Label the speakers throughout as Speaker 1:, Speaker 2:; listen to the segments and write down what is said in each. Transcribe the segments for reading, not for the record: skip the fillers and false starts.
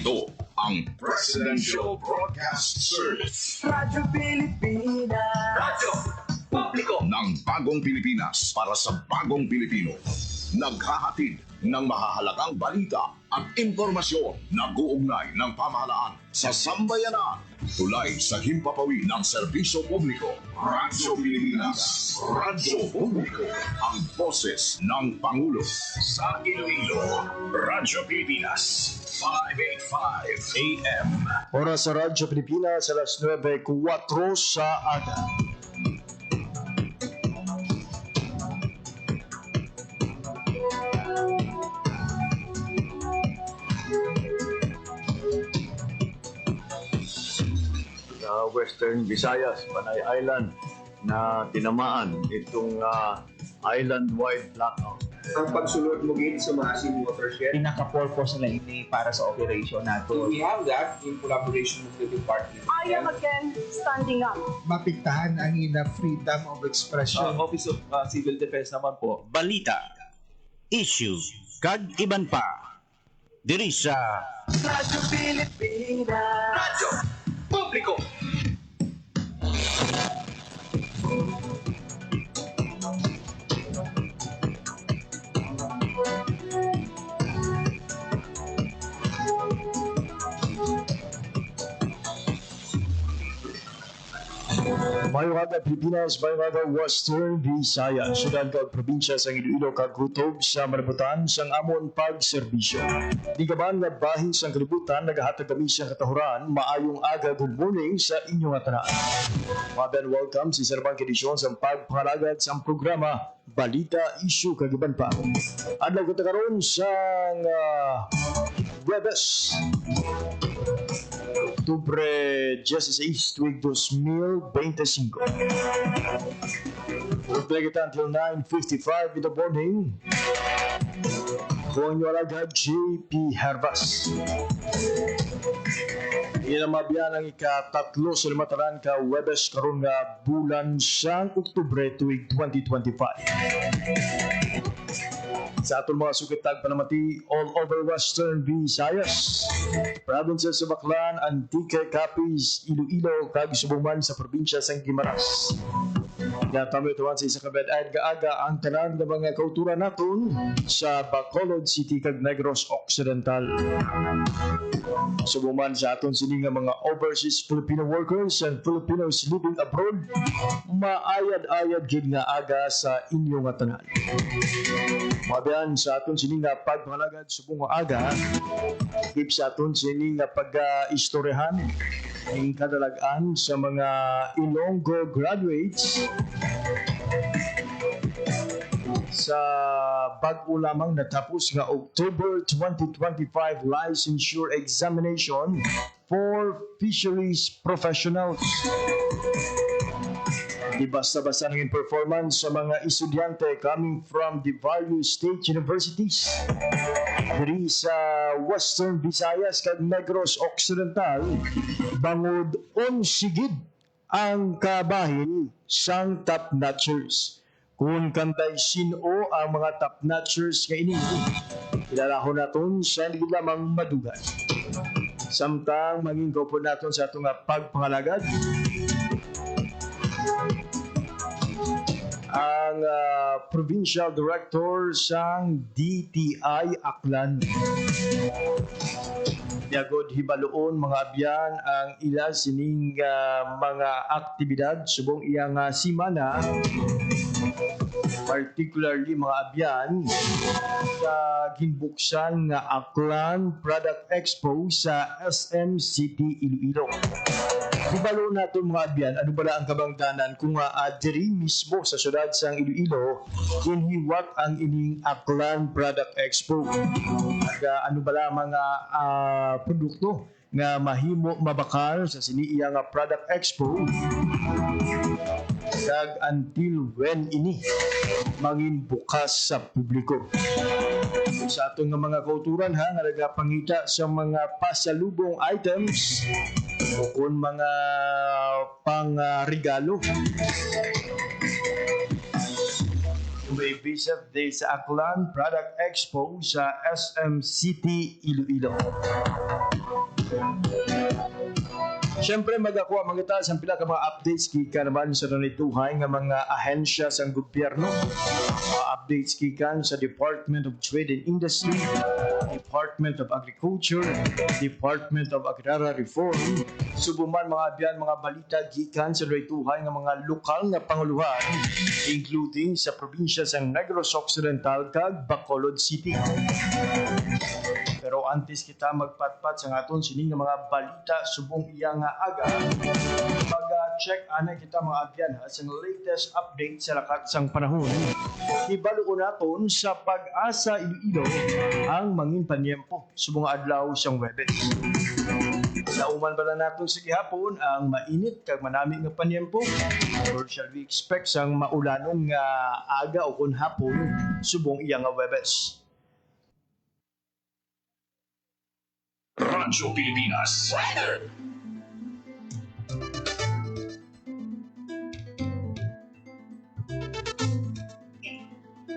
Speaker 1: Ito ang Presidential Broadcast Service.
Speaker 2: Radyo Pilipinas.
Speaker 1: Radyo Publiko ng Bagong Pilipinas para sa Bagong Pilipino. Naghahatid ng mahahalagang balita at impormasyon na guugnay ng pamahalaan sa sambayanan. Tulay sa himpapawid ng serbisyo publiko. Radyo Pilipinas. Radyo Publiko. Ang boses ng Pangulo. Sa Iloilo, Radyo Pilipinas. 585 AM.
Speaker 3: Oras sa Radyo Pilipinas, alas 9:04 sa aga. Sa Western Visayas, Panay Island, na tinamaan itong island-wide blackout.
Speaker 4: Ang pagsulod mo gate sa Masin watershed.
Speaker 5: Pinaka-purpose nila ini para sa operation nato.
Speaker 4: We have that in collaboration with the department.
Speaker 6: I am again standing up.
Speaker 7: Mapigtahan ang ina freedom of expression.
Speaker 5: Office of Civil Defense naman po.
Speaker 8: Balita, issue, kag iban pa. Diri sa
Speaker 2: Radyo Pilipinas.
Speaker 1: Radyo Publiko.
Speaker 3: Mayroon Pilipinas, mayroon Western Visayas, syudad kag probinsya sa Iloilo kag kutob sa manabutan sang amon pagserbisyo. Di gaban nga bahin sang kalibutan nagahatag kami sa katahuran, maayong aga, good morning sa inyong tanan. Maben welcome sa Serbang edisyon sa pagpangalagad sa programa Balita, Issue kag iban pa. Adlaw kita karon sang Webes Oktubre 16, tuig 2025. We'll take it until 9:55 in the morning. Kung nyo alagad, JP Hervas. Yan ang mabiyan ang ika-3 sa limataran ka Webes karon nga bulan sang Oktubre tuig 2025. Sa atong mga sukitag panamati all over Western Visayas, provinces sa Baclan, Antique, Capiz, Iloilo, kag Subuman sa probinsya sang Guimaras. Natamo ituan sa isa kabed ay gaaga ang tanan ng mga kauturan naton sa Bacolod City kag Negros Occidental. Subuman sa aton sini nga mga overseas Filipino workers and Filipinos living abroad, maayad-ayad gid nga aga sa inyong tanan. Mabiyan sa aton sini nga pagpangalagad subong nga aga, gib sa aton sini nga pag-istoryahan ang kadalagan sa mga Ilonggo graduates sa bag-o lamang natapos nga October 2025 licensure examination for fisheries professionals. Di basta-basta naging performance sa mga estudyante coming from the various state universities diri sa Western Visayas kag Negros Occidental, bangod sigid ang kabahin sang top-notchers. Kung kantay sino ang mga top-notchers nga ini, ilalahon naton sa hindi lamang madugan. Samtang maging kaupo naton sa itong pagpangalagad, ang Provincial Director sang DTI Aklan. Yagod hibaloon mga abyan ang ila sining mga aktibidad subong iyang simana, particularly mga abyan sa ginbuksan nga Aklan Product Expo sa SM City Iloilo. Ibalo nato mga abyan, ano ba ang kabangdanan kung diri mismo sa syudad sang Iloilo inhiwat ang ining Aklan Product Expo. Ano ba mga produkto nga mahimo mabakal sa siniiya nga Product Expo kag until when ini mangin bukas sa publiko. Sa atong nga mga kauturan nga nagapangita sa mga pasalubong items o kung mga pang regalo may visit day sa Aklan Product Expo sa SM City, Iloilo. Siyempre, magakuha mga taas ang pila ka mga updates kika naman sa nanituhay ng mga ahensya sa gobyerno. Mga updates kikan sa Department of Trade and Industry, Department of Agriculture, Department of Agrarian Reform. Subuman mga abyan mga balita gikan sa nanituhay ng mga lokal na panguluhan, including sa probinsya sa Negros Occidental kag Bacolod City. Pero antes kita magpatpat sa aton sining nga mga balita subong iya nga aga, mag-check ana kita mga abyan ha, sa latest update sa lakat sang panahon. Ibalo ko naton sa Pag-asa Iloilo ang mangin panyempo subong adlaw sang Webes. Nauman bala naton sa gihapon ang mainit kag manami nga panyempo, or shall we expect sang maulanong nga aga o kun hapon subong iya nga Webes.
Speaker 1: Radyo Pilipinas. Weather.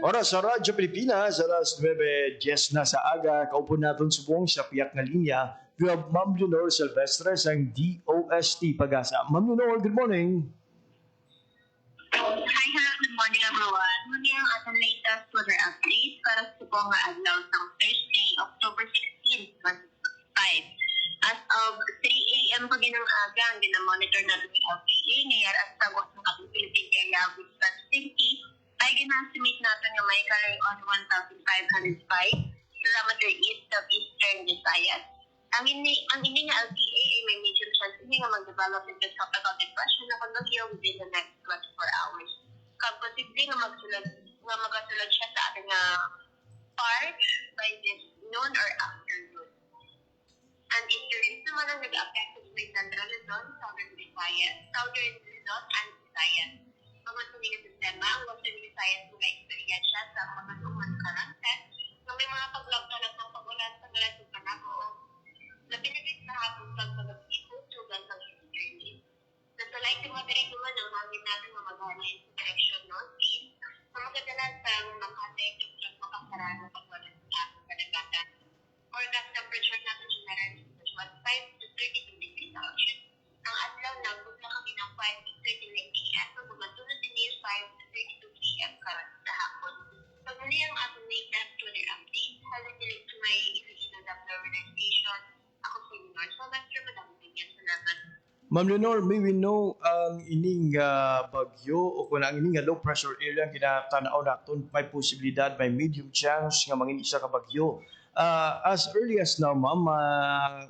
Speaker 3: Oras sa Radyo Pilipinas, alas 9:10 na sa aga, kaupo natin subong sa piyak na linya, we have Ma'am Leonor Silvestre ang DOST Pag-asa. Ma'am Leonor, good morning.
Speaker 9: Hi, hello, good morning everyone. Muli ang ating latest weather update para sa subong nga adlaw ng Thursday, October 16, 2025. As of 3 a.m. pag ng aga, ang ginamonitor natin ng LPA, ngayon at tagos ng ating Philippine Area with Sensitivity, ay ginasimate natin yung may carry on 1,505 kilometer east of Eastern Visayas. Ang ini nga LPA ay may medium chance nga mag-develop into tropical depression na kondogyo within the next 24 hours. Kag posible nga magasulod siya sa ating part by this noon or afternoon. And if there is naman ang nag-affect sa may Central Luzon, Southern Visayas, and Visayas. Mga tuloy sistema, ang Western Visayas mag-experience siya sa mga lumang karantan na may mga paglagtalag ng pag-ulan sa galatong panabo o napinagit sa hapong pag-pag-ipon tugan ng Eastern. Nasa like yung mga dirituman ang hangin natin na maghanin sa direksyon northeast na magadalan sa Makati, Tuktok, Makasarano, pag-ulan sa ating kadagatan. Forecast temperature natin generally is 5 to 32 degrees Celsius. Ang adlaw na bugla kami ng 5 to 39 a.m. So, magmatulad din is 5 to 32 p.m. karat sa hapon. Pag muli ang ating latest weather update, halatilig sa may Iloilo Weather Station. Ako si Leonor Silvestre, madaming bigyan. Salamat.
Speaker 3: Ma'am Leonor, may we know ang ining bagyo o kung ang ining low pressure area ang kinatanaw natin, may posibilidad, may medium chance nga mangin isa ka bagyo. As early as now, ma'am,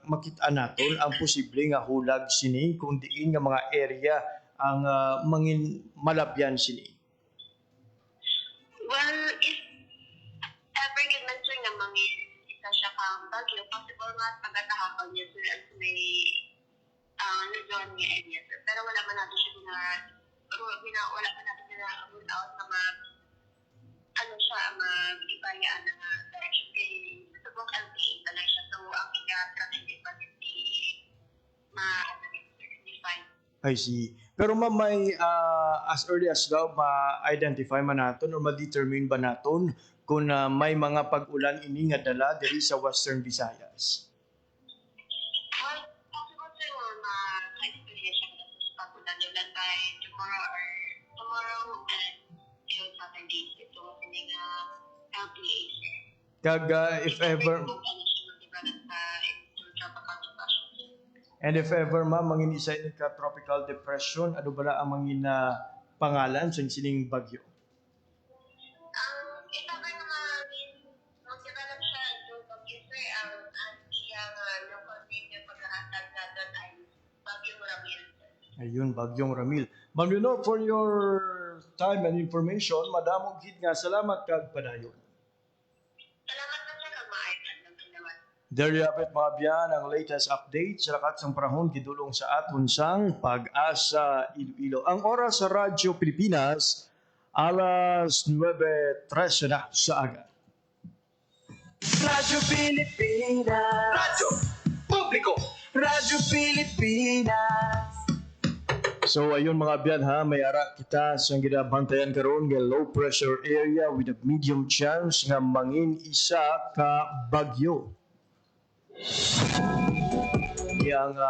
Speaker 3: makita natin ang posible nga hulag sini kung diin nga mga area ang mangin malabyan sini.
Speaker 9: Well, if ever mention nga mangin isa siya kang bagyo, possible nga pagkatahapon niya sila sa may Luzon niya area. Pero wala man natin siya wala man natin na rule out na mag-ibaya na direction kay subong LPA na lang siya. So, ang pinag-strategy pa hindi ma-identify.
Speaker 3: I see. Pero ma'am, may as early as daw ma-identify man natin or ma-determine ba natin kung may mga pag-ulan ini nga dala diri sa Western Visayas?
Speaker 9: Well, possible sir ma-experience siya sa pag-ulan ulan by tomorrow and till Saturday. Ito sining LPA sir.
Speaker 3: Kag if ever and if ever ma'am mangin isa ini ka tropical depression, ano ba ang mangin pangalan sa sining bagyo?
Speaker 9: If ever naman mag-develop siya into bagyo sir, ang iyang local name na paghahatag na doon ay Bagyong Ramil.
Speaker 3: Ayun, Bagyong Ramil. Ma'am Leonor, for your time and information, madamong gid nga salamat kag padayon.
Speaker 9: Salamat na siya kag maayos ng pinawan.
Speaker 3: There you have it mga biyan, ang latest update sa lakat ng panahon gidulong sa aton sang Pag-asa Iloilo. Ang oras sa Radyo Pilipinas, alas 9:13 na sa aga.
Speaker 2: Radyo Pilipinas.
Speaker 1: Radyo Publiko.
Speaker 2: Radyo Pilipinas.
Speaker 3: So ayun mga biyan ha, may ara kita sa ginabantayan karon nga low pressure area with a medium chance nga mangin isa ka bagyo. Yang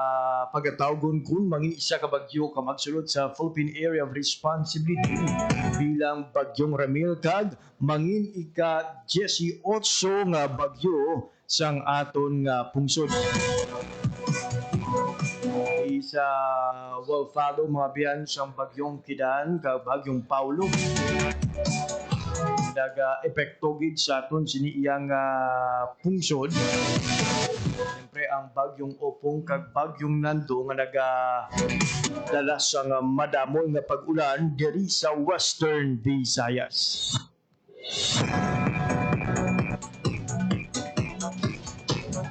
Speaker 3: pagkatawgon kun mangin isa ka bagyo ka magsulod sa Philippine Area of Responsibility bilang bagyong Ramil kag mangin ika 18 nga bagyo sang aton nga pungsod. Isa will follow mga biyan sang bagyong Kidan kag bagyong Paulo. Naga-epekto gid sa aton sini iyang pungsod. Siyempre ang bagyong Opong kag bagyong Nando nga dala sa madamoy nga pag-ulan diri sa Western Visayas.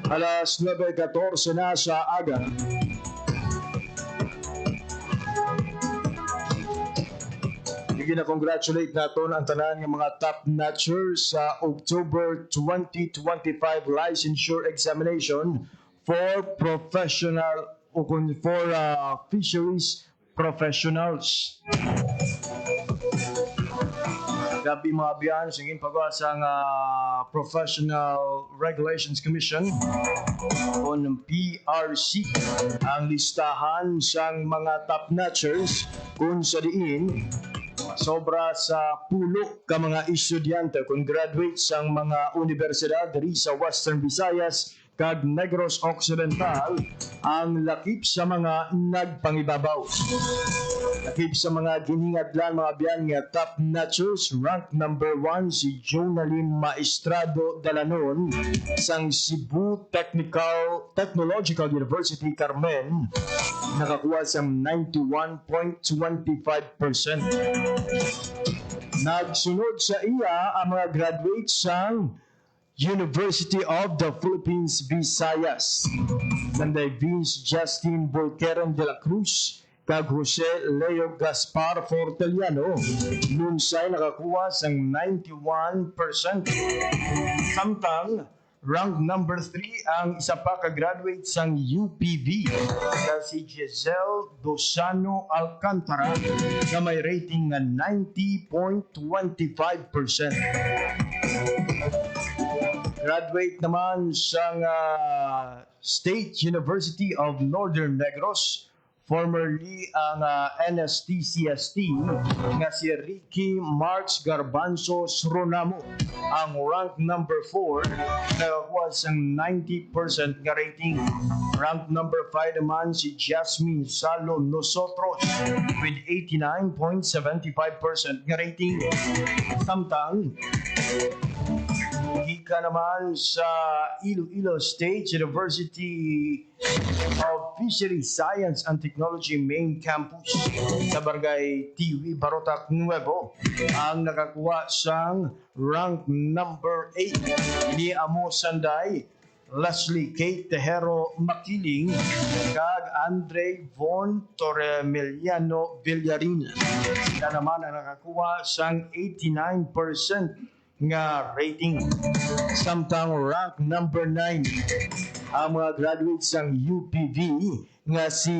Speaker 3: Alas 9:14 na sa aga. Gina-congratulate naton ang tanan ng mga top-notchers sa October 2025 licensure examination for professional o for fisheries professionals. Gabi mga biyan, singin pagawa sa Professional Regulations Commission on PRC ang listahan sang mga top-notchers kung sa diin sobra sa pulo ka mga estudyante kung graduate sang mga universidad diri sa Western Visayas kag Negros Occidental ang lakip sa mga nagpangibabaw. Lakip sa mga giningadlan mga biyan nga top notchers, rank number 1 si Jonalyn Maestrado Dalanon sang Cebu Technological University Carmen, nakakuha sang 91.25%. Nagsunod sa iya ang mga graduates sang University of the Philippines Visayas, nanday Vince Justin Volqueron de la Cruz kag Jose Leo Gaspar Forteliano, nunsay nakakuha sang 91%. Samtang rank number 3 ang isa pa ka graduate sang UPV na si Giselle Dosano Alcantara na may rating nga 90.25%. Graduate naman sang State University of Northern Negros, formerly ang NSTCST, nga si Ricky Marx Garbanzo Sronamo. Ang rank number 4 nakakuha sang 90% nga rating. Rank number 5 naman si Jasmine Salo Nosotros with 89.75% nga rating. Samtang gika naman sa Iloilo State University of Fisheries Science and Technology Main Campus sa Barangay Tiwi, Barotac Nuevo, ang nakakuha sang rank number 8. Ini amo sanday Leslie Kate Tejero Makiling kag Andre Von Torremiliano Villarin. Sila naman ang nakakuha sang 89% nga rating. Samtang rank number 9 ang mga graduates ng UPV nga si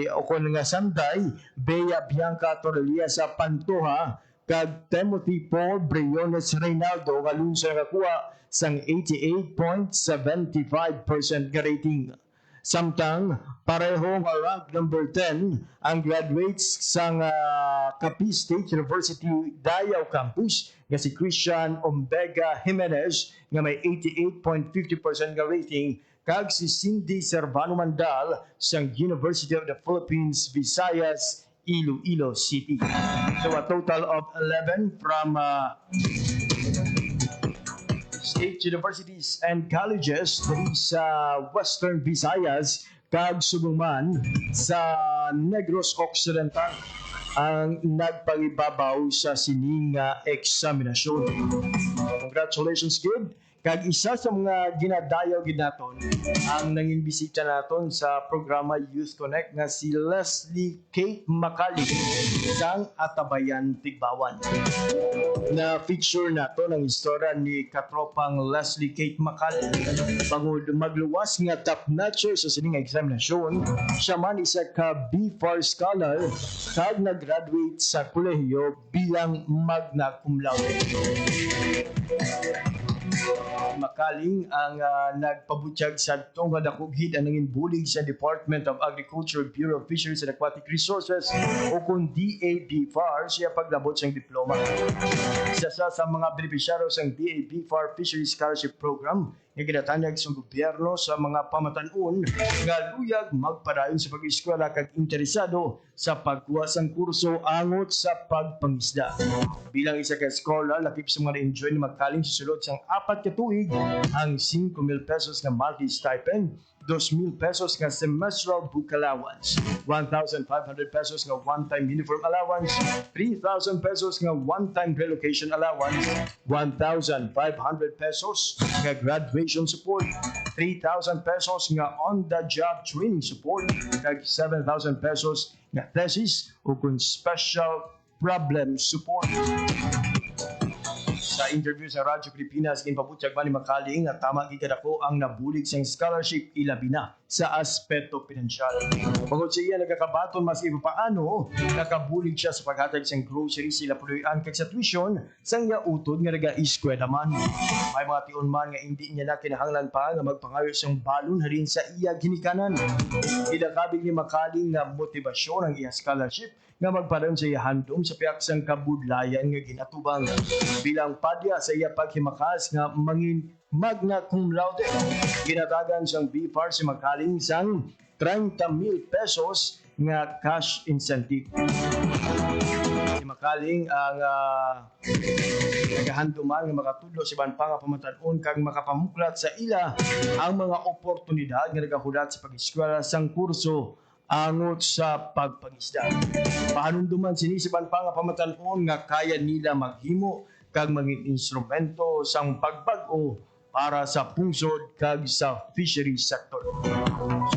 Speaker 3: okon nga sanday Bea Bianca Torrelia sa Pantoja kag Timothy Paul Briones Reynaldo nga lunsa nakakuha sang 88.75% nga rating. Samtang pareho nga rank number 10 ang graduates sang Capiz State University Dayao Campus nga si Christian Ombega Jimenez nga may 88.50% nga rating kag si Cindy Servano Mandal sang University of the Philippines Visayas Iloilo City. So a total of 11 from state universities and colleges diri sa Western Visayas kag Suguman sa Negros Occidental ang nagpangibabaw sa sining examinasyon. Congratulations, kid. Kag isa sa mga ginadayaw gid naton ang nanging bisita naton sa programa Youth Connect nga si Leslie Kate Macali sang Atabayan Tigbawan. Na feature nato ang istorya ni katropang Leslie Kate Macali. Bangod magluwas nga top notcher sa sining eksaminasyon, siya man isa ka BFAR scholar kag nag-graduate sa kolehiyo bilang magna cum laude. Makaling ang nagpabutyag sa tong dakughid ang nanging bulig sa Department of Agriculture, Bureau of Fisheries and Aquatic Resources o kung DABFAR siya paglabot sa diploma. Isa sa mga benepisyaro sa DABFAR Fisheries Scholarship Program nga ginatanyag sa gobyerno sa mga pamatanon nga luyag magpadayon sa pag-eskwela kag interesado sa pagkuha sang kurso angot sa pagpangisda. Bilang isa ka scholar, lakip sa mga na-enjoy ni Makaling sa sulod sang 4 ka tuig ang 5,000 pesos nga monthly stipend, 2,000 pesos nga semestral book allowance, 1,500 pesos nga one-time uniform allowance, 3,000 pesos nga one-time relocation allowance, 1,500 pesos nga graduation support, 3,000 pesos nga on-the-job training support, kag 7,000 pesos nga thesis o kung special problem support. Sa interview sa Radyo Pilipinas, ginpabutyag ba ni Makaling na tama gigadako ang nabulig siyang scholarship ilabi na sa aspeto pinansyal. Pagod siya nagkakabaton mas iba paano, nakabulig siya sa paghatag siyang groceries sila puluyan kag sa tuition sang niya utod nga naga-eskwela man. May mga tion man nga hindi niya na kinahanglan pa nga magpangayo siyang balon halin sa iya ginikanan. Idakabig ni Makaling nga motibasyon ang iya scholarship nga magpadayon sa iya handom sa piaksang kabudlayan nga ginatubang. Bilang padya sa iya paghimakas nga mangin magna cum laude, ginatagan siyang BFAR si Makaling sang 30,000 pesos nga cash incentive. Si Makaling ang nagahanduman nga makatudlo si Banpa nga pamatanon kag makapamuklat sa ila ang mga oportunidad nga nagahulat sa pag-eskwela sang kurso angot sa pagpangisda. Pahanumduman sinisipan pa nga pamatanon nga kaya nila maghimo kag maging instrumento sang pagbag-o para sa pungsod kag sa fisheries sector.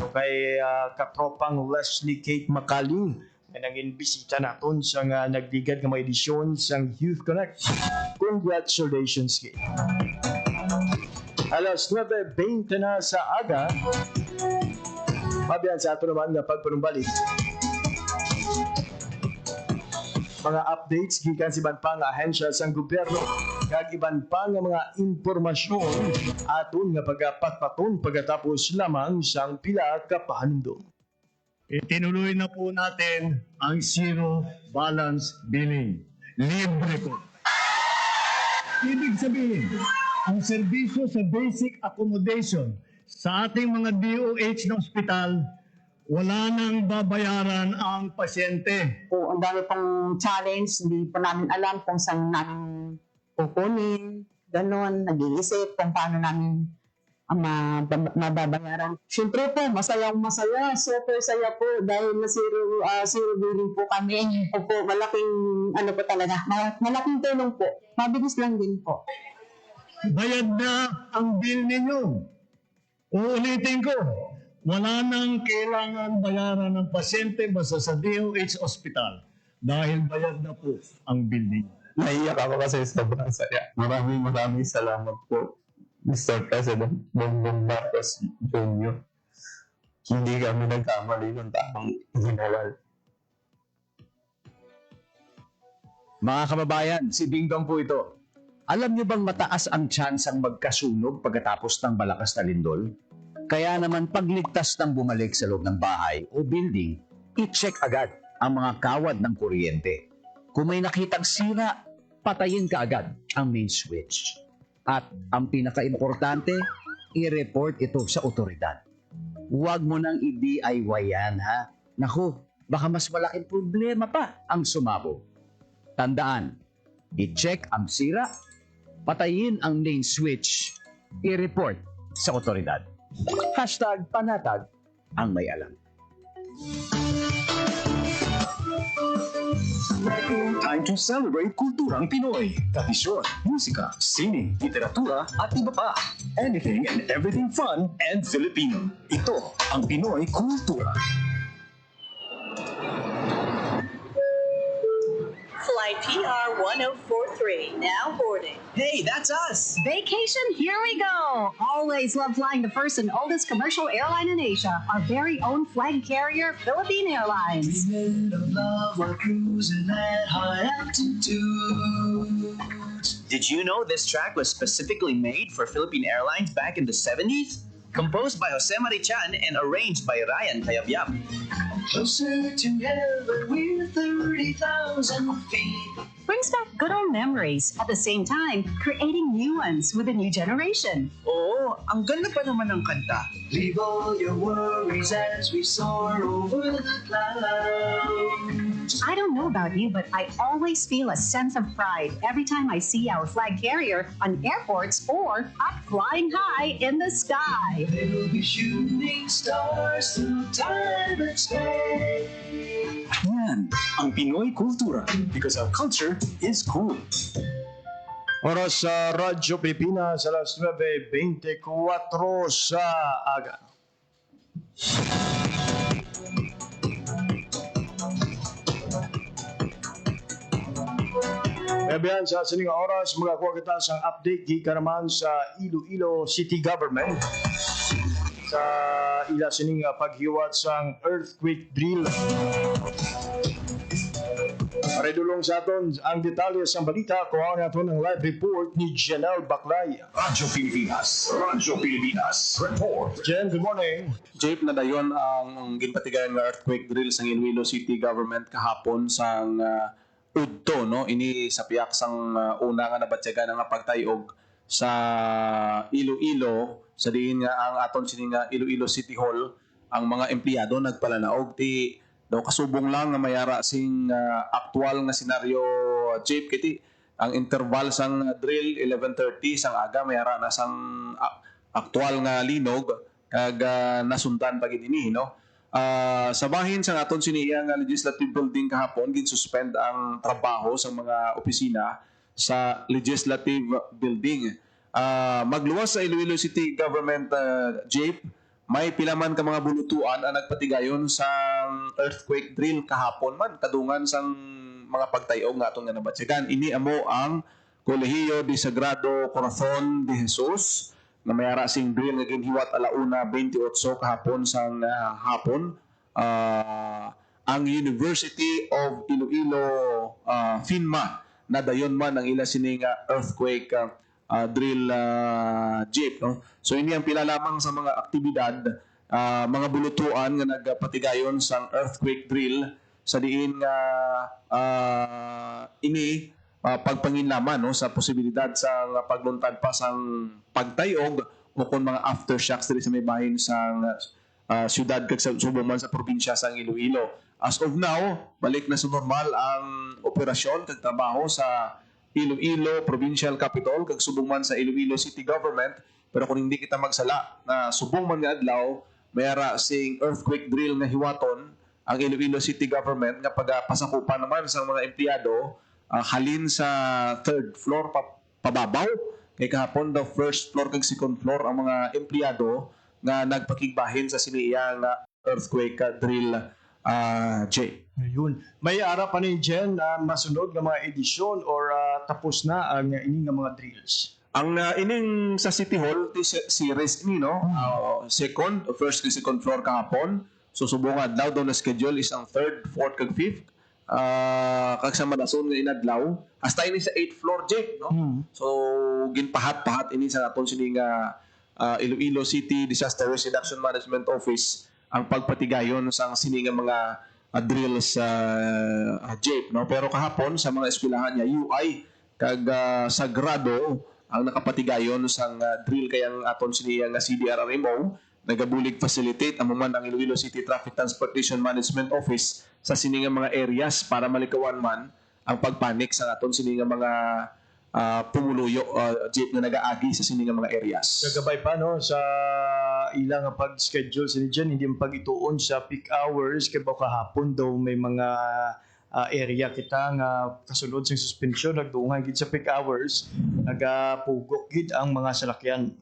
Speaker 3: So kay katropang Leslie Kate Makaling na nangin bisita naton sa nga nagdigad nga mga edisyon sang Youth Connect. Congratulations kay. Alas 9:20 na sa aga. Mabiyan sa ato naman nga pagpanumbalik. Mga updates gikan si iban pa nga ahensya sang gobyerno kag iban pa nga mga impormasyon aton nga pagpatpaton pagkatapos lamang sang pila ka pahandom.
Speaker 10: Itinuloy na po natin ang zero balance billing. Libre po. Ibig sabihin, ang serbisyo sa basic accommodation sa ating mga DOH na ospital, wala nang babayaran ang pasyente.
Speaker 11: Po, ang dami pong challenge, hindi po namin alam kung saan namin kukunin, gano'n, nag-iisip kung paano namin mababayaran. Siyempre po, masayang masaya, super saya po dahil na zero billing po kami. Po, malaking, ano po talaga, malaking tulong po. Mabilis lang din po.
Speaker 10: Bayad na ang bill ninyo. Uulitin ko, wala nang kailangan bayaran ng pasyente basta sa DOH Hospital dahil bayad na po ang bill ninyo.
Speaker 12: Naiyak ako kasi sobrang saya. Maraming salamat po, Mr. President Bongbong Marcos Jr. Hindi kami nagkamali ng tamang ginawal.
Speaker 8: Mga kababayan, si Dingdong po ito. Alam niyo bang mataas ang chance ang magkasunog pagkatapos ng malakas na lindol? Kaya naman pagligtas ng bumalik sa loob ng bahay o building, i-check agad ang mga kawad ng kuryente. Kung may nakitang sira, patayin ka agad ang main switch. At ang pinaka-importante, i-report ito sa otoridad. Huwag mo nang i-DIY yan, ha? Naku, baka mas malaking problema pa ang sumabog. Tandaan, i-check ang sira, patayin ang main switch, i-report sa otoridad. #panatag ang may alam.
Speaker 10: Time to celebrate kulturang Pinoy. Tradisyon, musika, sining, literatura, at iba pa. Anything and everything fun and Filipino. Ito ang Pinoy Kultura.
Speaker 13: Flight PR 1043, now boarding.
Speaker 2: Hey, that's us.
Speaker 6: Vacation, here we go. Always love flying the first and oldest commercial airline in Asia, our very own flag carrier, Philippine Airlines.
Speaker 2: Dreaming of love while cruising at high altitude.
Speaker 14: Did you know this track was specifically made for Philippine Airlines back in the 70s? Composed by Jose Marichan and arranged by Ryan Cayabyab.
Speaker 2: Closer to heaven, we're 30,000 feet.
Speaker 6: Brings back good old memories, at the same time, creating new ones with a new generation.
Speaker 14: Oo, ang ganda pa naman ng kanta.
Speaker 2: Leave all your worries as we soar over the clouds.
Speaker 6: I don't know about you, but I always feel a sense of pride every time I see our flag carrier on airports or up flying high in the sky.
Speaker 2: We'll be shooting stars through time and space.
Speaker 10: Yan ang Pinoy Kultura because our culture is cool.
Speaker 3: Oras sa Radyo Pilipinas, alas 9:24 sa aga. Ngayon sa sining oras, magakuha kita sa update gikan naman sa Iloilo City Government sa ila sining paghiwat sang earthquake drill. Paredulong sa aton ang detalye sa balita, kuha natin ang live report ni Janelle Baclay.
Speaker 1: Radyo Pilipinas report.
Speaker 3: Jen, good morning.
Speaker 15: Jeep, nadayon ang ginpatigayan nga earthquake drill sa Iloilo City Government kahapon sang udto, no? Ini sa piyak sang una nga nabatyagan nga pagtayog sa Iloilo, sa diin nga ang aton sini nga Iloilo City Hall, ang mga empleyado nagpalanaog ti daw kasubong lang nga mayara sing aktual nga senaryo, Jeep, kiti ang interval sang drill 11:30 sang aga mayara na sang aktual nga linog kag nasundan pagid ini, no? Sa bahin sa aton siniya nga legislative building kahapon gin-suspend ang trabaho sa mga opisina sa legislative building. Magluwas sa Iloilo City Government, Jeep, may pilaman ka mga bulutuan ang nagpatigayon sa earthquake drill kahapon man kadungan sang mga pagtayog nga aton nga nabatsyagan. Ini amo ang Colegio de Sagrado Corazon de Jesus nga mayara sing drill nga ginhiwat alauna 28 kahapon sang hapon. Ang University of Iloilo FINMA nadayon man ang ila sining earthquake drill, Jeep, no? So ini ang pila lamang sa mga aktibidad, mga bulutuan nga nagpatigayon sa earthquake drill sa diin nga ini pagpanginlaman, no, sa posibilidad sa pagluntad pa sang pagtayog o kung mga aftershocks diri sa may bahin sang siyudad kag subong man sa probinsya sang Iloilo. As of now, balik na sa normal ang operasyon kag trabaho sa Iloilo Provincial Capital kag subong man sa Iloilo City Government. Pero kung hindi kita magsala na subong man nga adlaw mayara sing earthquake drill nga hiwaton ang Iloilo City Government nga pagapasakupan naman sa mga empleyado halin sa third floor pababaw kay kahapon the first floor kag second floor ang mga empleyado nga nagpakigbahin sa siniya nga earthquake drill, Jay.
Speaker 3: Ayun. May ara pa ni Jen na masunod nga mga edisyon or tapos na ang ining nga mga drills?
Speaker 15: Ang ining sa City Hall, series ini, no? First and second floor kahapon. So subungan daw na schedule is ang third, fourth kag fifth. Kag sa madason nga inadlaw hasta ini sa 8th floor, Jake, no? So ginpahat-pahat ini sa aton sini nga Iloilo City Disaster Risk Reduction Management Office ang pagpatigayon sa sini nga mga drills, Jake, no? Pero kahapon sa mga eskwelahan niya UI kag Sagrado ang nakapatigayon sa drill kayang aton sini nga CDRRMO nagabulig facilitate ang man ang Iloilo City Traffic Transportation Management Office sa sini nga mga areas para malikawan man ang pagpanik sa aton sini nga mga pumuluyo jeep na nag-aagi sa sini nga mga areas.
Speaker 3: Kagabay pa no sa ilang pag-schedule sa dyan, hindi pag-ituon sa peak hours kay baka hapon daw may mga area kita nga kasunod sa suspension nagdungay gid sa peak hours nagapugok gid ang mga salakyan.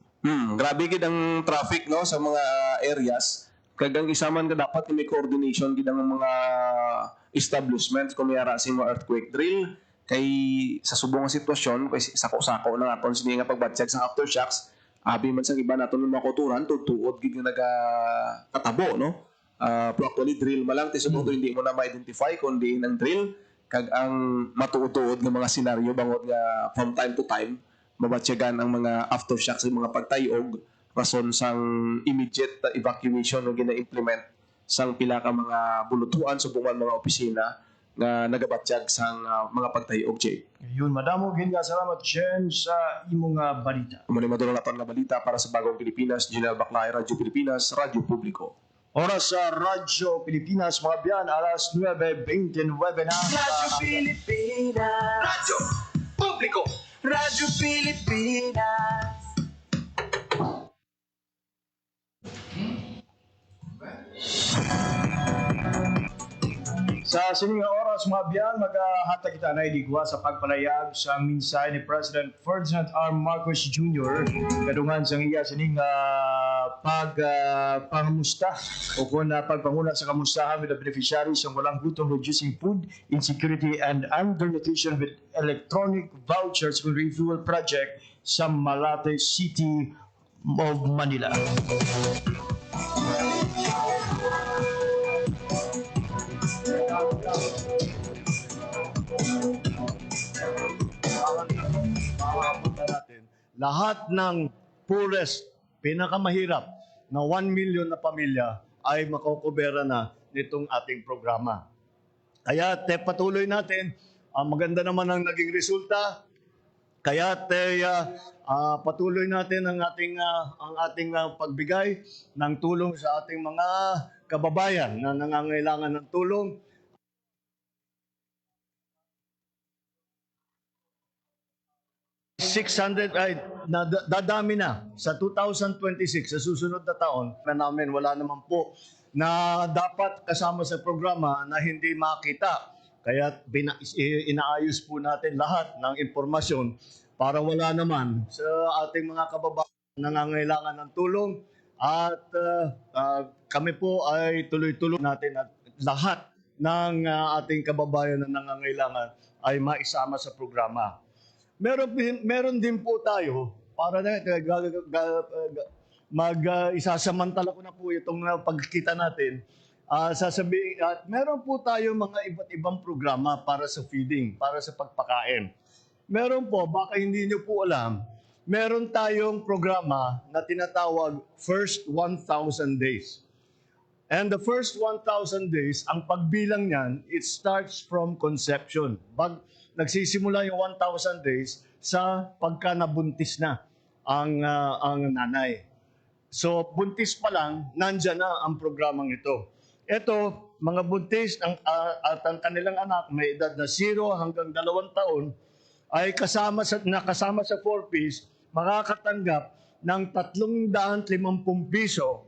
Speaker 15: Grabe gid ang traffic no sa mga areas. Kagang isaman ka dapat may coordination gid ang mga establishments kung mayara sa mga earthquake drill kay sa subong nga sitwasyon kay sako-sako na aton sini nga pagbatyag sa aftershocks abi man sa iba naton mga kuturan tutuod gid nga katabo no. Pero actually drill malang tisod hindi mo na ma-identify kundi ang drill kag ang matuod-tuod nga mga senaryo bangod nga from time to time mabatyagan ang mga aftershocks sa mga pagtayog rason sang immediate evacuation nga gina-implement sang pila ka mga bulutuan subungan mga opisina nga nagabatyag sang mga pagtayog Jay.
Speaker 3: Yun madamo gid nga salamat Jen sa imong balita.
Speaker 15: Muli madulong naton nga balita para sa Bagong Pilipinas, General Baclay, Radyo Pilipinas, Radyo Publiko.
Speaker 3: Oras sa Radyo Pilipinas, mga biyan, alas 9:29 na.
Speaker 2: Radyo Pilipinas. Radyo Publiko. Radyo Pilipinas.
Speaker 3: Sa sining oras mga biyan, maghahatag kita na idigwa sa pagpalayag sa minsay ni President Ferdinand R. Marcos Jr. kadungan sa iya sining pangamusta o kung pagpanguna sa kamustahan with the beneficiaries ng walang gutom, reducing food insecurity and undernutrition with electronic vouchers kung refuel project sa Malate City of Manila. Lahat ng poorest, pinakamahirap na 1 million na pamilya ay makokobera na nitong ating programa. Kaya patuloy natin, maganda naman ang naging resulta. Kaya patuloy natin ang ating pagbigay ng tulong sa ating mga kababayan na nangangailangan ng tulong. Dadami na sa 2026, sa susunod na taon, namin wala naman po na dapat kasama sa programa na hindi makita. Kaya inaayos po natin lahat ng impormasyon para wala naman sa ating mga kababayan na nangangailangan ng tulong at kami po ay tuloy-tuloy natin at lahat ng ating kababayan na nangangailangan ay maisama sa programa. Meron din po tayo para na isasamantala ko na po itong pagkita natin. Sasabihin at meron po tayo mga iba't ibang programa para sa feeding, para sa pagpakain. Meron po, baka hindi niyo po alam, meron tayong programa na tinatawag First 1,000 Days. And the first 1,000 days, ang pagbilang niyan, it starts from conception. Nagsisimula yung 1,000 days sa pagka nabuntis na ang nanay. So, buntis pa lang, nandyan na ang programang ito. Ito, mga buntis at ang kanilang anak may edad na 0 hanggang 2 taon ay nakasama sa 4Ps, makakatanggap ng 350 piso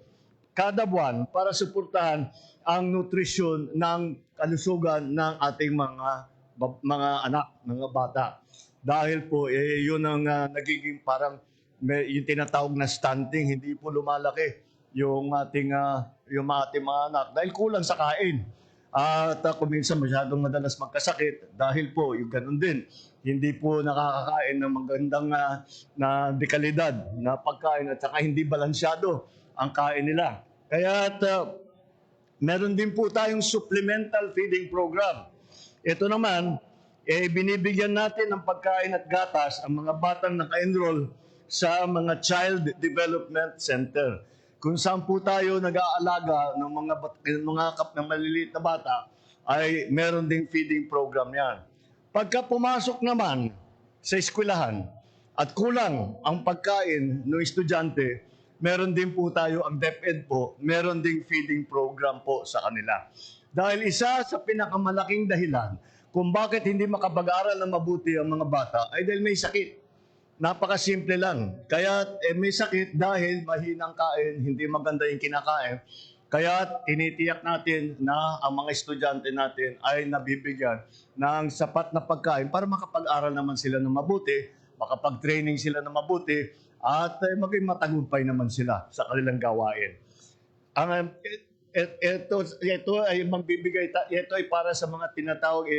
Speaker 3: kada buwan para suportahan ang nutrisyon ng kalusugan ng ating mga anak, mga bata. Dahil po, yun ang nagiging parang yung tinatawag na stunting, hindi po lumalaki yung ating mga anak dahil kulang sa kain. At kung minsan masyadong madalas magkasakit dahil po yung ganun din. Hindi po nakakakain ng magandang na dekalidad na pagkain at saka hindi balansyado ang kain nila. Kaya meron din po tayong supplemental feeding program. Ito naman, binibigyan natin ng pagkain at gatas ang mga batang naka-enroll sa mga Child Development Center. Kung saan po tayo nag-aalaga ng ng maliliit na bata, ay meron ding feeding program yan. Pagka pumasok naman sa eskwelahan at kulang ang pagkain ng estudyante, meron din po tayo ang DepEd po, meron ding feeding program po sa kanila. Dahil isa sa pinakamalaking dahilan
Speaker 10: kung bakit hindi makapag-aral ng mabuti ang mga bata ay dahil may sakit. Napakasimple lang. Kaya may sakit dahil mahinang kain, hindi maganda yung kinakain. Kaya tinitiyak natin na ang mga estudyante natin ay nabibigyan ng sapat na pagkain para makapag-aral naman sila ng mabuti, makapag-training sila ng mabuti, at maging matagumpay naman sila sa kanilang gawain. Ito ay magbibigay, ito ay para sa mga tinatawag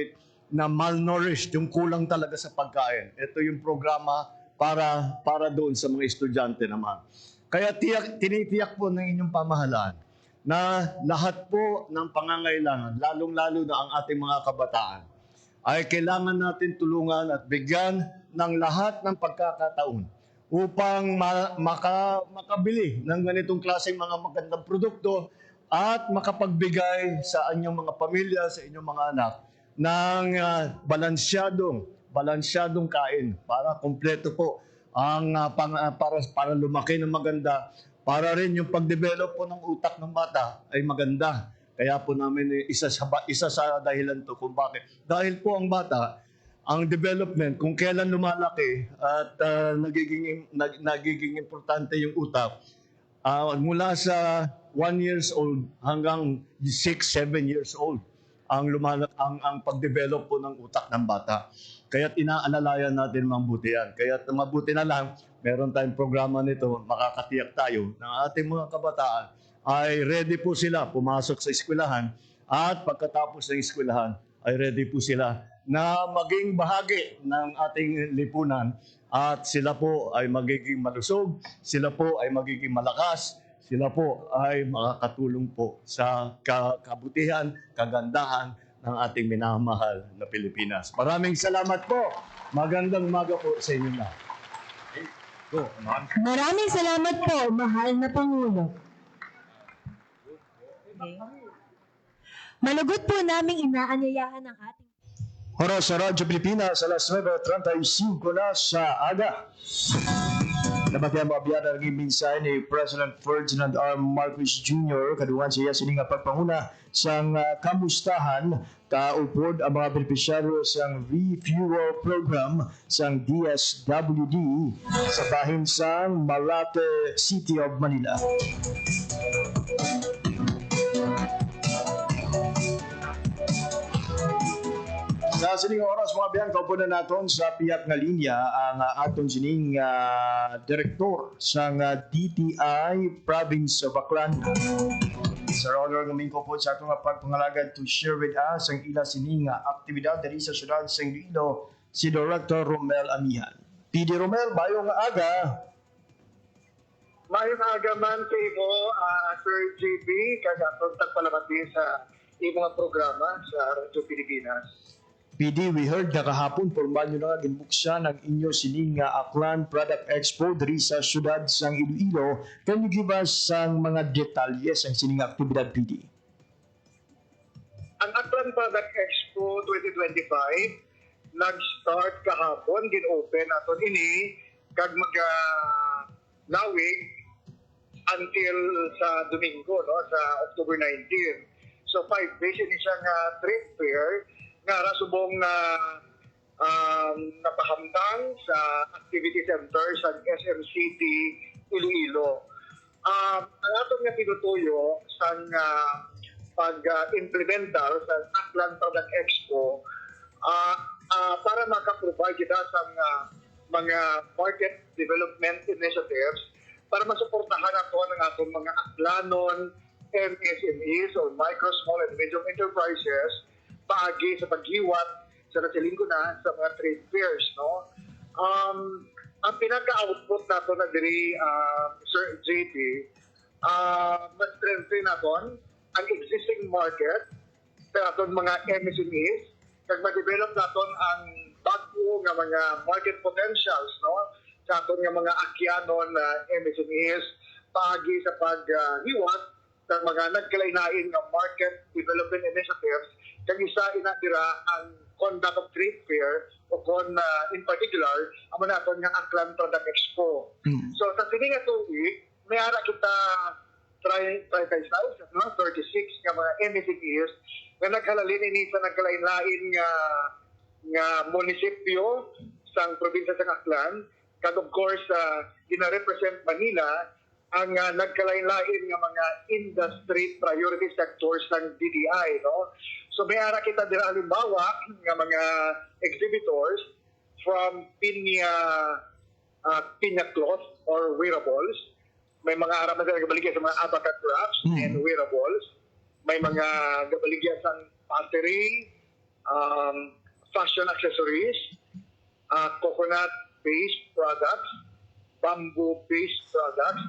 Speaker 10: na malnourished, yung kulang talaga sa pagkain. Ito yung programa para doon sa mga estudyante naman. Kaya tinitiyak po ng inyong pamahalaan na lahat po ng pangangailangan, lalong-lalo na ang ating mga kabataan, ay kailangan natin tulungan at bigyan ng lahat ng pagkakataon upang makabili ng ganitong klaseng mga magandang produkto at makapagbigay sa inyong mga pamilya, sa inyong mga anak ng balansyadong kain para kumpleto po ang para lumaki ng maganda, para rin yung pag-develop po ng utak ng bata ay maganda. Kaya po namin isa sa dahilan to kung bakit. Dahil po ang bata, ang development, kung kailan lumalaki at nagiging importante yung utak, mula sa 1 years old hanggang 6-7 years old ang pag-develop po ng utak ng bata. Kaya inaalalayan natin mabuti yan. Kaya mabuti na lang, meron tayong programa nito, makakatiyak tayo na ating mga kabataan ay ready po sila pumasok sa eskwelahan at pagkatapos ng eskwelahan ay ready po sila na maging bahagi ng ating lipunan at sila po ay magiging malusog, sila po ay magiging malakas, sila po ay makakatulong po sa kabutihan, kagandahan ng ating minamahal na Pilipinas. Maraming salamat po. Magandang umaga po sa inyo na.
Speaker 11: Maraming salamat po, mahal na Pangulo. Malugot po naming inaanyayahan ang ating
Speaker 3: Oras sa Radyo Pilipinas, alas 9:35 na sa aga. Nabagyan mo abiyada ng mensahe ni President Ferdinand R. Marcos Jr. kaduhan siya sining pagpanguna sang kamustahan kaupod ang mga benepisyaryo sang refuel program sang DSWD sa bahin sang Malate City of Manila. Sa sining oras mga biyan, kaupo na naton sa piyak nga linya ang aton sining direktor sang DTI Province of Aklan. Sir Honor, kaming kaupo sa atong pagpangalagad to share with us ang ila sining aktibidad diri sa syudad sa Iloilo, si Director Romel Amihan. PD Romel, bayong aga.
Speaker 16: Mayong aga man sa imo, Sir JB, kagatong tagpalabati sa imong programa sa Radyo Pilipinas.
Speaker 3: PD, we heard na kahapon formal nyo na ginbuksan ang inyo sining Aklan Product Expo diri sa syudad sang Iloilo. Can you give us ang mga detalles ang sining aktibidad, PD?
Speaker 16: Ang Aklan Product Expo 2025 nag-start kahapon, gin-open aton ini kag mag-lawig until sa Domingo, no, sa October 19. So 5 days ini siyang trade fair nga rasubong napahamtang sa activity center sa SM City, Iloilo. Ang atong nga tinutuyo sa pag-implementar sa Aklan Product Expo para makaprovide kita sa mga market development initiatives para masuportahan nato ang atong mga aklanon, MSMEs or micro, small and medium enterprises paagi sa paghiwat sa nasilinggo na sa mga trade fairs, no? Ang pinaka-output nato na diri Sir JP, mas-strengthen naton ang existing market sa aton mga MSMEs kag ma-develop naton ang bago nga mga market potentials, no? Sa aton nga mga akyanon na MSMEs paagi sa paghiwat sa mga nagkalain-lain nga market development initiatives kag isa inadira ang conduct of trade fair o in particular ang naton nga Aklan Product Expo. So sa sini nga 2 week may ara kita 36 nga mga MSMEs nga naghalalin ini sa nagkalain-lain nga munisipyo sa probinsya sa Aklan. Kag of course, gina-represent Manila ang nagkalain-lain nga mga industry priority sectors ng DTI. No? So may ara kita dira halimbawa nga mga exhibitors from pinya cloth or wearables. May mga ara man sila gabaligya sa mga abaca crafts and wearables. May mga gabaligya sa pottery, fashion accessories, coconut-based products, bamboo-based products,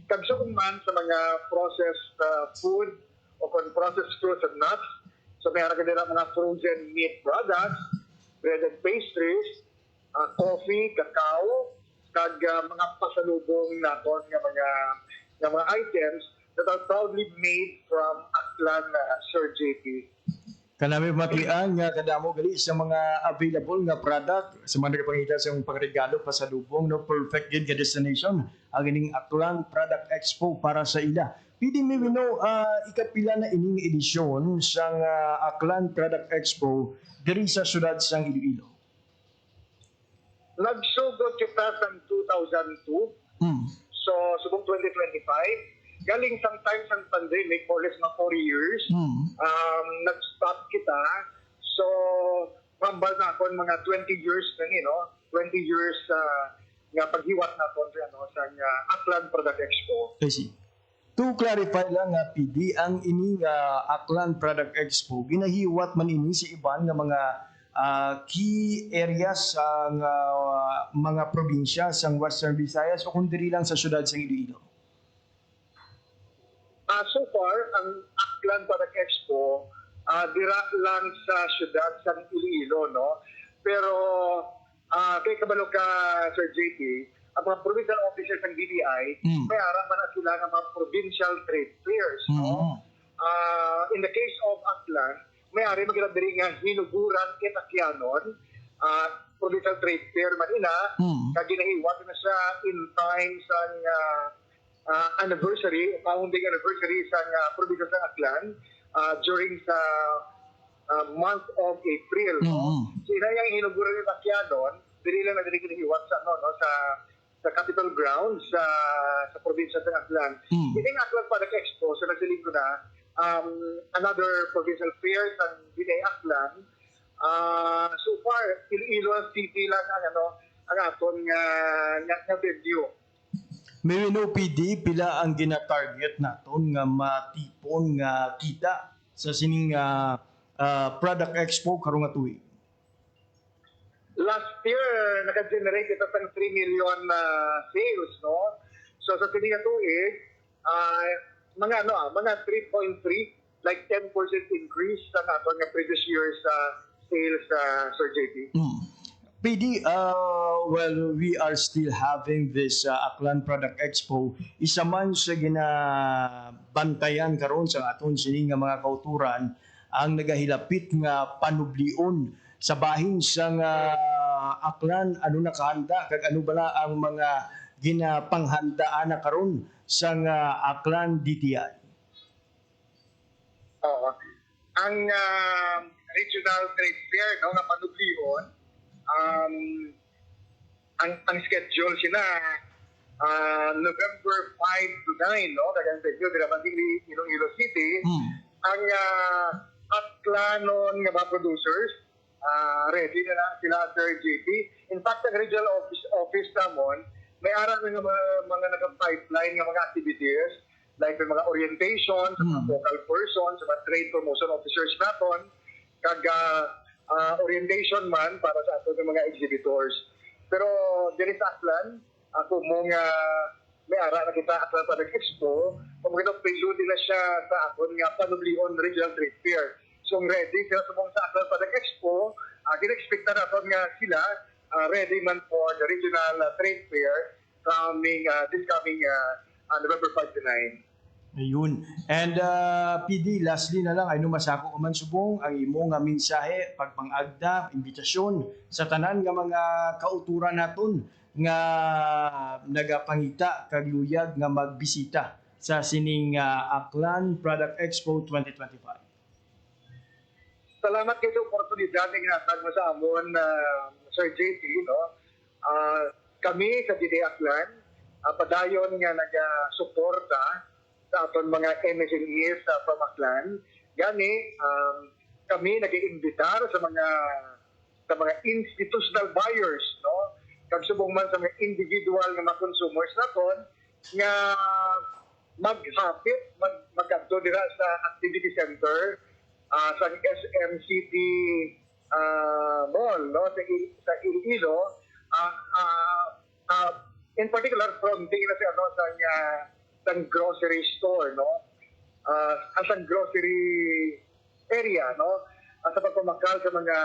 Speaker 16: kagsukong man sa mga processed food o processed fruits and nuts. So may harap nila mga frozen meat products, bread and pastries, coffee, cacao, kag mga pasalubong naton nga mga items that are proudly made from Aklan, Sir JP.
Speaker 3: Kanami matlian nga kadamo gali sa mga available nga product sa mga nagapangita sa pangregalo pasalubong no perfect gid nga destination ang ining Aklan Product Expo para sa ila. Pwede mi know ikapila na ining edisyon sang Aklan Product Expo diri sa syudad sang Iloilo.
Speaker 16: Nagsugod kita sa 2002. So subong 2025 galing sometimes ang pandemic for less na 4 years. Nag-stop kita. So, mambal na ako mga 20 years na 20 years nga paghiwat na ako sa Aklan Product Expo.
Speaker 3: I see. To clarify lang PD, ang ini Aklan Product Expo, ginahiwat man ini sa iban nga mga key areas sa mga probinsya sa Western Visayas o kundi lang sa syudad sa Iloilo.
Speaker 16: So far, ang Aklan Product Expo, dira lang sa syudad sa Iloilo, no? Pero, kay kabalo ka, Sir JP, ang mga provincial officers ng DTI, may harapan na sila ng mga provincial trade fairs, no? In the case of Aklan, may hari magiging diri nga hinuguran kitakyanon, provincial trade fair Manila, kag ginahiwat na siya in time sa anniversary, founding anniversary sa probinsya sa Aklan during sa month of April. So inayang hinuguran yung takyanon, dili lang na dili ginahiwat sa sa Capitol Grounds sa probinsya sa Aklan. Ining Aklan Product Expo sa nagsilinggo na another provincial fair sa Binay Aklan. So far, Iloilo City lang ang aton nga venue.
Speaker 3: May no PD pila ang gina-target naton nga matipon nga kita sa sining Product Expo karong tuig.
Speaker 16: Last year, naka-generate ito ng 3 million sales, no? So sa sining tuig, mga 3.3, like 10% increase sa naton nga previous year's sales, Sir JP.
Speaker 3: PD, well, we are still having this Aklan Product Expo. Isa man sa ginabantayan karon sa aton sining nga mga kauturan ang nagahilapit nga panublion sa bahin sa Aklan, ano nakahanda kag ano bala ang mga ginapanghandaan na karon sa Aklan DTI.
Speaker 16: Ang regional trade fair nga panublion, ang schedule sila November 5 to 9, no? Dagang schedule dira man dili Iloilo City. Ang Aklanon nga mga producers ready na sila, Sir JP. In fact, ang regional office namon may aral ng mga naka-pipeline ng mga activities like yung mga orientation sa mga local persons, sa mga trade promotion officers naton, kag orientation man para sa ato ng mga exhibitors. Pero diri sa Aklan, ako mong may ara na kita Aklan Product Expo, kung kita prelude na siya sa aton nga panublion regional trade fair. So ready sila sa mga sa Aklan Product Expo, gina-expect na natin nga sila ready man for the regional trade fair this coming November 5 to 9.
Speaker 3: Ayun. And PD, lastly na lang, ay numasako man subong ang imo nga mensahe, pagpangagda, imbitasyon sa tanan nga mga kauturan naton nga nagapangita kagluyag nga magbisita sa sining Aklan Product Expo 2025.
Speaker 16: salamat kayo sa oportunidad na ginatag mo sa amon, Sir JT, no? Kami sa DD Aklan, padayon nga nag-suporta sa aton mga MSMEs from Aklan. Gani, kami nag-iimbitar sa mga institutional buyers, no? Kag subong man sa mga individual nga mga consumers naton nga maghapit, magkadto dira sa activity center sa SM City Mall, no? Sa Iloilo. In particular, fronting na sa grocery store, no? Sa grocery area, no? Sa pagpamakal sa mga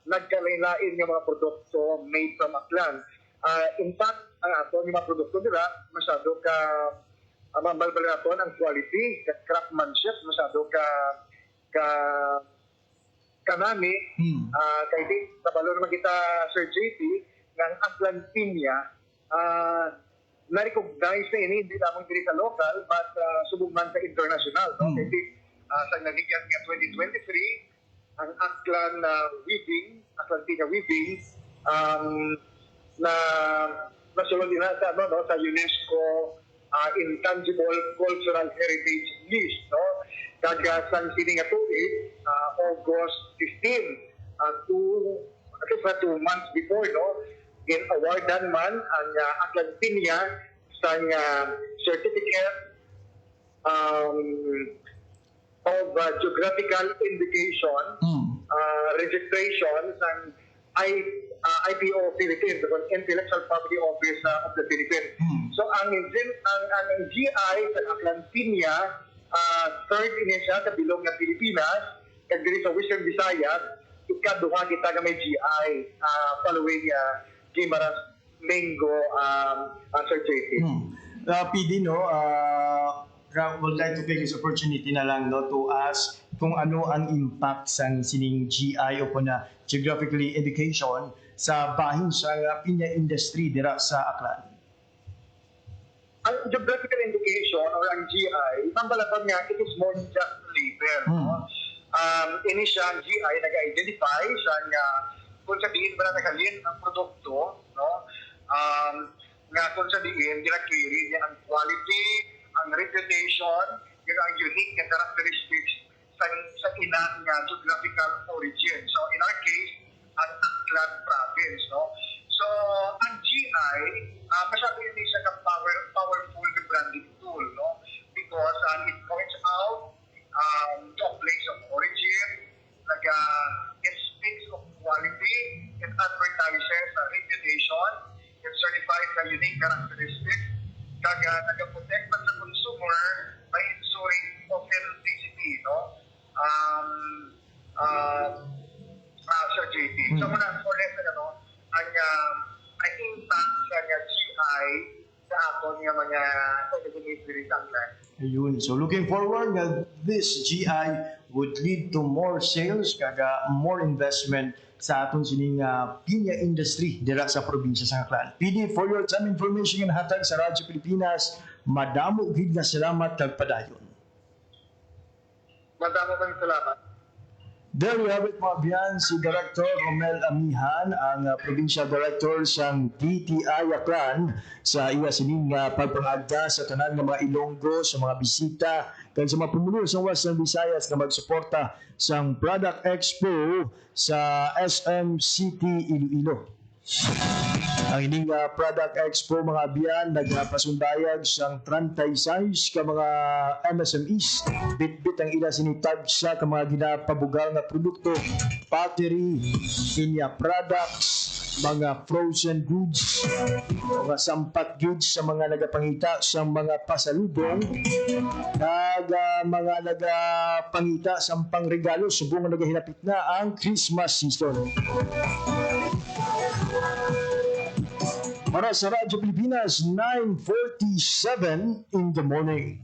Speaker 16: nagkalain-lain ng mga produkto made from Aklan. In fact, ang ato ng mga produkto nila, masyado ka mabalbal naton ang quality, craftsmanship, masyado ka kanami. Kaya di, nabalo naman kita, Sir JP, ng Aklan Pinya, na-recognize na ini, hindi lamang diri sa local, but subog man sa international. No? Kaya di, sa nabigyan nga 2023, ang Aklan Pinya Weaving, na nasulod din sa, sa UNESCO Intangible Cultural Heritage List. No? Kaya sa sining tuig, August 15, at least 2 months before, no? In awardan man ang Aklan Pinya sa certificate of geographical indication registration ng IPO Philippines, the Intellectual Property Office of the Philippines. So ang GI sa Aklan Pinya, third ini siya sa bilog ng Pilipinas, kag diri sa Western Visayas, ikaduha kita nga may GI following Guimaras Mango, Sir JT.
Speaker 3: PD, no, would like to take this opportunity na lang, no, to ask kung ano ang impact sa sining GI o na geographically education sa bahin sa pinya industry dira sa Aklan. Ang
Speaker 16: geographical indication or ang GI, pambalatan nga, it is more than just label. No? Ini siya, ang GI, nag-identify siya nga kung sabihin ba na nakalin ang produkto, no? Nga kung sabihin, ginag-query niya ang quality, ang reputation, yung ang unique na characteristics sa ina nga geographical origin. So in our case, ang Aklan province, no? So ang GI, masyado yun siya ka powerful branding tool, no? Because it points out to a place of origin, it speaks of quality, it advertises reputation, it certifies the unique characteristics, nag-protect man sa consumer by ensuring authenticity, no? Sir JT. So muna, ulit na ang impact sa GI sa aton nga mga pagkakulit sa Aklan.
Speaker 3: Ayun. So looking forward that this GI would lead to more sales, kaga more investment sa aton sining pinya industry dira sa probinsya sa Aklan. PD, for your time information and hatag sa Radyo Pilipinas, madamo gid nga salamat kag padayon.
Speaker 16: Madamo pang salamat.
Speaker 3: There we have it, mga biyan, si Director Romel Amihan, ang Provincial Director sa DTI Aklan sa iya sining pagpangagda sa tanan ng mga Ilonggo, sa mga bisita, kag sa mga pumulo sa Western Visayas na magsuporta sa Product Expo sa SM City Iloilo. Ang ining Product Expo, mga biyan, nagpasundayag sa 36 ka mga MSMEs. Bit-bit ang ila sinitag sa ka mga ginapabugal na produkto, pottery, inya products, mga frozen goods, mga sampat goods sa mga nagapangita sa mga pasalubong, mga nagapangita sa pangregalo subong nagahinapit na ang Christmas season. Para sa Radyo Pilipinas, 9:47 in the morning.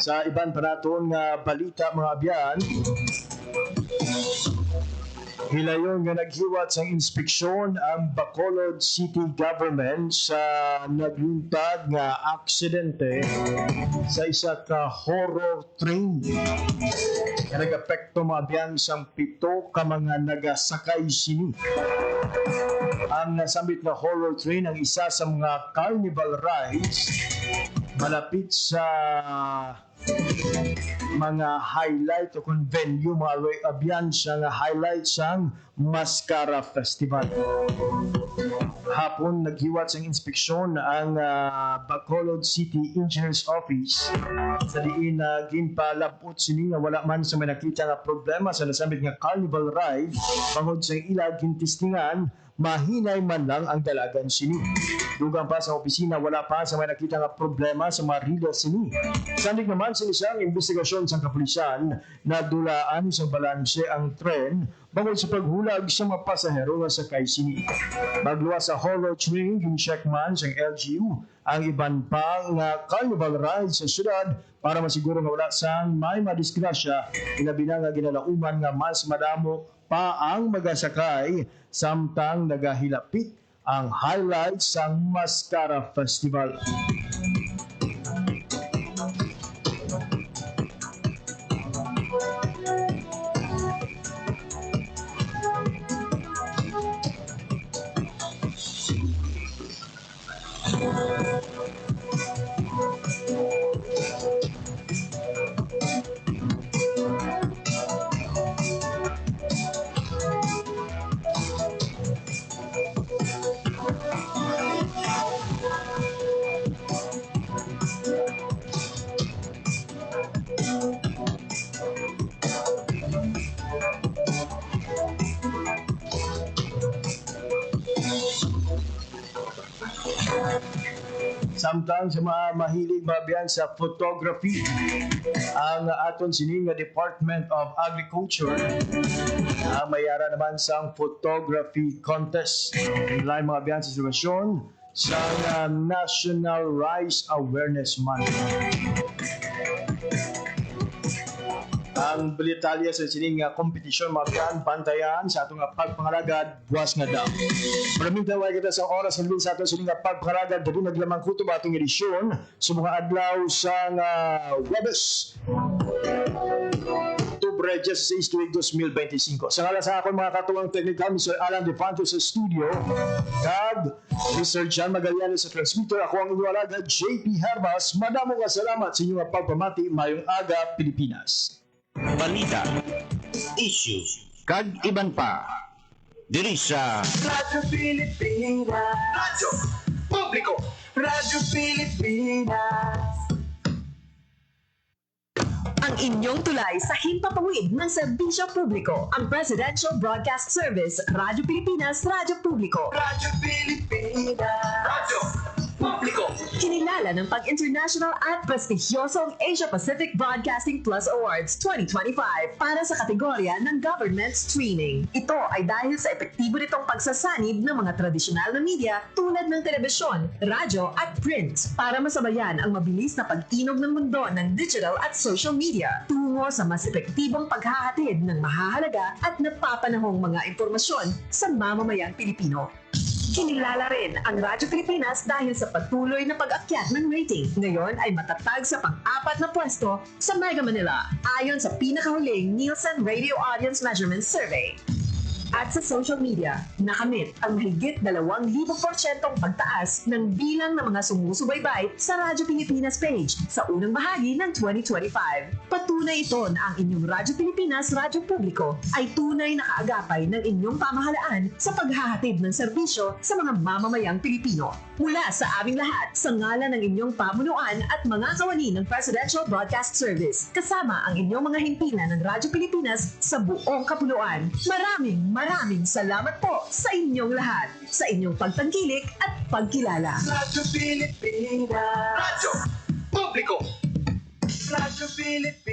Speaker 3: Sa iban pa naton nga balita, mga biyan, Hilayon nga naghiwat sa inspeksyon ang Bacolod City Government sa nagluntad nga aksidente sa isa ka horror train. Nga nag-apekto maabyan sang 7 ka mga nagasakay sini. Ang nasambit na horror train ang isa sa mga carnival rides malapit sa mga highlight o kung venue, mga abyan siya nga highlight siyang Mascara Festival. Hapon naghiwat sa inspeksyon ang Bacolod City Engineers Office sa diin na ginpalabot sini nga wala man sa may nakita nga problema sa nasambit nga carnival ride bangod sa ila gintistingan mahinay man lang ang dalagan sini. Dugang pa sa opisina, wala pa sa may nakita nga problema sa mga relay sini. Sandig naman sa isang investigasyon sa kapulisan na dulaan sa balanse ang tren bangod sa paghulag sa mga pasahero nga sakay sini. Magluwas sa horror train, gincheck man sa LGU ang iban pa nga carnival ride sa syudad para masiguro nga wala sang may madisgrasya, ilabi na nga ginalauman nga mas madamo pa ang magasakay samtang nagahilapit ang highlights sa Mascara Festival. Samtang sa mga mahilig mabiyan sa photography, ang aton sini nga Department of Agriculture ang mayara naman sa photography contest. Lain mga biyan sa sitwasyon sa National Rice Awareness Month. Ang Bilitalya sa sining kompetisyon mabiyan pantayan sa atong pagpangalagad buwas nga daw. Maraming tawag kita sa oras ng sa atong sining pagpangalagad dali naglamang kutob atong edisyon sa mga adlaw sa Webes. Oktubre 16 tuig 2025. Sa ngala sa akong mga katuwang technical, Mr. Alan Defanto sa studio, kag Mr. John Magallanes sa transmitter, ako ang inyong alagad, JP Herbas. Madamo nga salamat sa inyong pagpamati. Mayong aga, Pilipinas.
Speaker 8: Balita, issue, kag iban pa. Diri sa
Speaker 2: Radyo Pilipinas. Radyo Publiko. Radyo Pilipinas.
Speaker 13: Ang inyong tulay sa himpapawid ng serbisyo publiko, ang Presidential Broadcast Service, Radyo Pilipinas, Radyo Publiko.
Speaker 2: Radyo Pilipinas. Radyo Publiko.
Speaker 13: Kinilala ng pag-international at prestigyosong Asia Pacific Broadcasting Plus Awards 2025 para sa kategorya ng Government Streaming. Ito ay dahil sa epektibo nitong pagsasanib ng mga tradisyonal na media tulad ng telebisyon, radyo at print para masabayan ang mabilis na pag-inog ng mundo ng digital at social media tungo sa mas epektibong paghahatid ng mahahalaga at napapanahong mga impormasyon sa mamamayang Pilipino. Kinilala rin ang Radyo Pilipinas dahil sa patuloy na pag-akyat ng rating. Ngayon ay matatag sa pang-4 na pwesto sa Mega Manila ayon sa pinakahuling Nielsen Radio Audience Measurement Survey. At sa social media, nakamit ang mahigit 2,000% pagtaas ng bilang ng mga sumusubaybay sa Radyo Pilipinas page sa unang bahagi ng 2025. Patunay ito na ang inyong Radyo Pilipinas, Radyo Publiko ay tunay na kaagapay ng inyong pamahalaan sa paghahatid ng serbisyo sa mga mamamayang Pilipino. Mula sa aming lahat, sa ngalan ng inyong pamunuan at mga kawani ng Presidential Broadcast Service, kasama ang inyong mga himpilan ng Radyo Pilipinas sa buong kapuluan. Maraming salamat po sa inyong lahat, sa inyong pagtangkilik at pagkilala.
Speaker 2: Radyo Pilipinas.
Speaker 1: Radyo Publiko.
Speaker 2: Radyo Pilipinas.